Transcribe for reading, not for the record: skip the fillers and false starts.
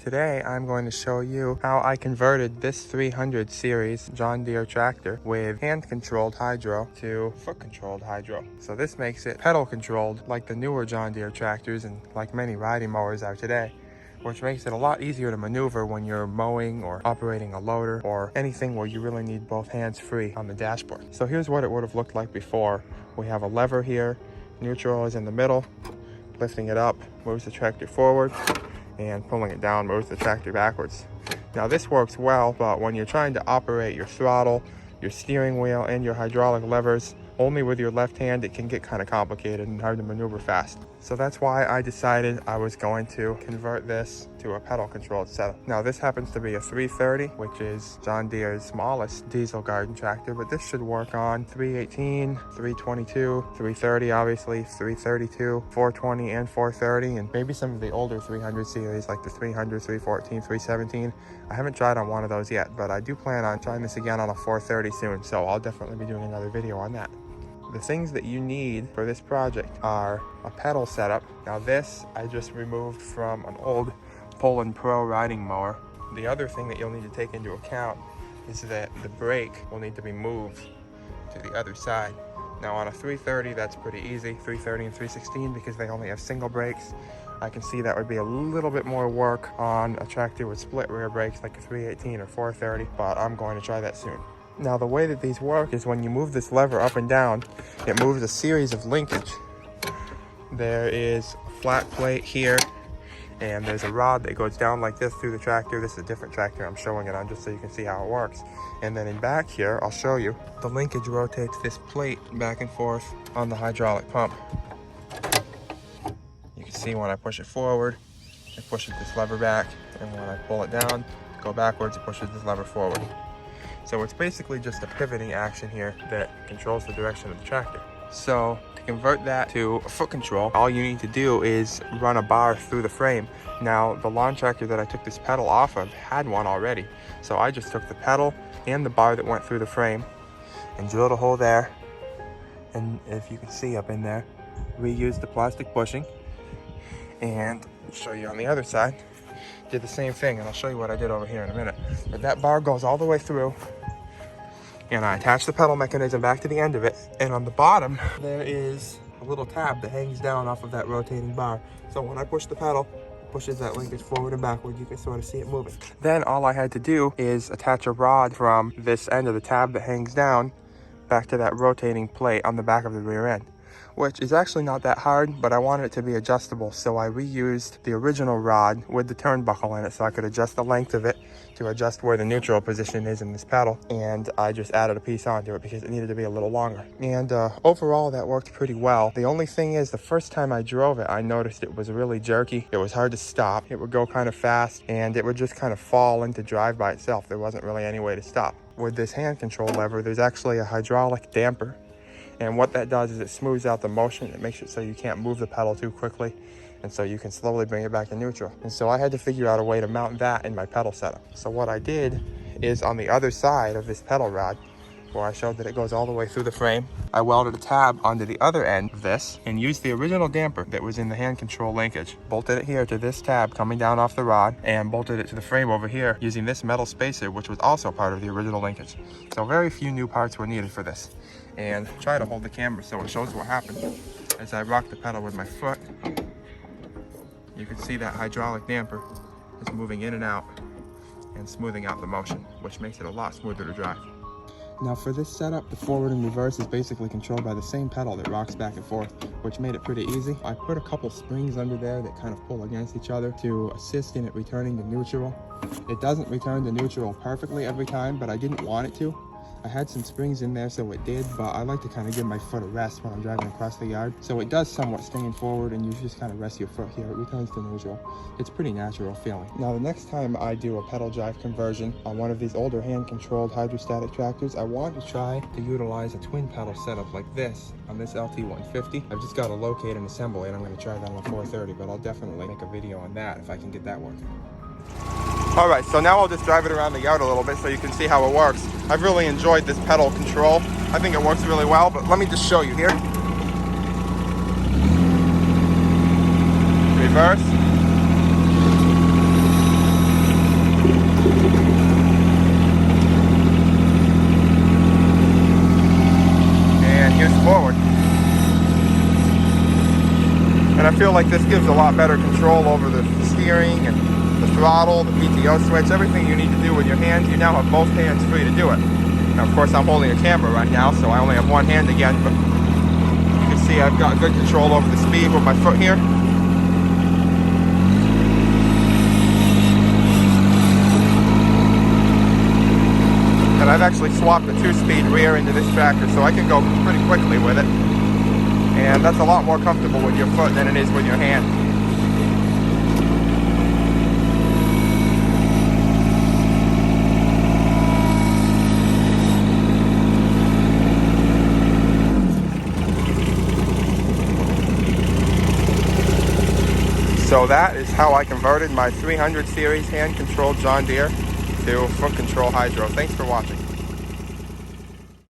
Today I'm going to show you how I converted this 300 series John Deere tractor with hand-controlled hydro to foot-controlled hydro. So this makes it pedal-controlled like the newer John Deere tractors and like many riding mowers are today, which makes it a lot easier to maneuver when you're mowing or operating a loader or anything where you really need both hands free on the dashboard. So here's what it would have looked like before. We have a lever here, neutral is in the middle, lifting it up moves the tractor forward, and pulling it down moves the tractor backwards. Now this works well, but when you're trying to operate your throttle, your steering wheel, and your hydraulic levers only with your left hand, it can get kind of complicated and hard to maneuver fast. So that's why I decided I was going to convert this to a pedal controlled setup. Now this happens to be a 330, which is John Deere's smallest diesel garden tractor, but this should work on 318, 322, 330 obviously, 332, 420 and 430, and maybe some of the older 300 series like the 300, 314, 317. I haven't tried on one of those yet, but I do plan on trying this again on a 430 soon, so I'll definitely be doing another video on that. The things that you need for this project are a pedal setup. Now this I just removed from an old Poland Pro riding mower. The other thing that you'll need to take into account is that the brake will need to be moved to the other side. Now on a 330 that's pretty easy, 330 and 316, because they only have single brakes. I can see that would be a little bit more work on a tractor with split rear brakes like a 318 or 430, but I'm going to try that soon. Now the way that these work is when you move this lever up and down, it moves a series of linkage. There is a flat plate here, and there's a rod that goes down like this through the tractor. This is a different tractor I'm showing it on just so you can see how it works. And then in back here, I'll show you, the linkage rotates this plate back and forth on the hydraulic pump. You can see when I push it forward, it pushes this lever back, and when I pull it down, go backwards, it pushes this lever forward. So it's basically just a pivoting action here that controls the direction of the tractor. So to convert that to foot control, all you need to do is run a bar through the frame. Now the lawn tractor that I took this pedal off of had one already. So I just took the pedal and the bar that went through the frame and drilled a hole there. And if you can see up in there, reused the plastic bushing. And I'll show you on the other side. Did the same thing, and I'll show you what I did over here in a minute. But that bar goes all the way through, and I attach the pedal mechanism back to the end of it, and on the bottom there is a little tab that hangs down off of that rotating bar. So when I push the pedal, it pushes that linkage forward and backward. You can sort of see it moving. Then all I had to do is attach a rod from this end of the tab that hangs down back to that rotating plate on the back of the rear end, which is actually not that hard, but I wanted it to be adjustable, so I reused the original rod with the turnbuckle in it so I could adjust the length of it to adjust where the neutral position is in this pedal, and I just added a piece onto it because it needed to be a little longer. And overall that worked pretty well. The only thing is, the first time I drove it, I noticed it was really jerky. It was hard to stop. It would go kind of fast, and it would just kind of fall into drive by itself. There wasn't really any way to stop. With this hand control lever, there's actually a hydraulic damper. And what that does is it smooths out the motion. It makes it so you can't move the pedal too quickly, and so you can slowly bring it back to neutral. And so I had to figure out a way to mount that in my pedal setup. So what I did is, on the other side of this pedal rod, where I showed that it goes all the way through the frame, I welded a tab onto the other end of this and used the original damper that was in the hand control linkage. Bolted it here to this tab coming down off the rod, and bolted it to the frame over here using this metal spacer, which was also part of the original linkage. So very few new parts were needed for this. And try to hold the camera so it shows what happened. As I rock the pedal with my foot, you can see that hydraulic damper is moving in and out and smoothing out the motion, which makes it a lot smoother to drive. Now for this setup, the forward and reverse is basically controlled by the same pedal that rocks back and forth, which made it pretty easy. I put a couple springs under there that kind of pull against each other to assist in it returning to neutral. It doesn't return to neutral perfectly every time, but I didn't want it to. I had some springs in there, so it did, but I like to kind of give my foot a rest when I'm driving across the yard. So it does somewhat staying forward, and you just kind of rest your foot here. It returns to neutral. It's pretty natural feeling. Now, the next time I do a pedal drive conversion on one of these older hand-controlled hydrostatic tractors, I want to try to utilize a twin pedal setup like this on this LT150. I've just got to locate and assemble it. I'm going to try that on a 430, but I'll definitely make a video on that if I can get that working. All right, so now I'll just drive it around the yard a little bit so you can see how it works. I've really enjoyed this pedal control. I think it works really well, but let me just show you here. Reverse. And I feel like this gives a lot better control over the steering and the throttle, the PTO switch, everything you need to do with your hands. You now have both hands free to do it. Now, of course, I'm holding a camera right now, so I only have one hand again, but you can see I've got good control over the speed with my foot here. And I've actually swapped the 2-speed rear into this tractor, so I can go pretty quickly with it. And that's a lot more comfortable with your foot than it is with your hand. So that is how I converted my 300 series hand-controlled John Deere to foot control hydro. Thanks for watching.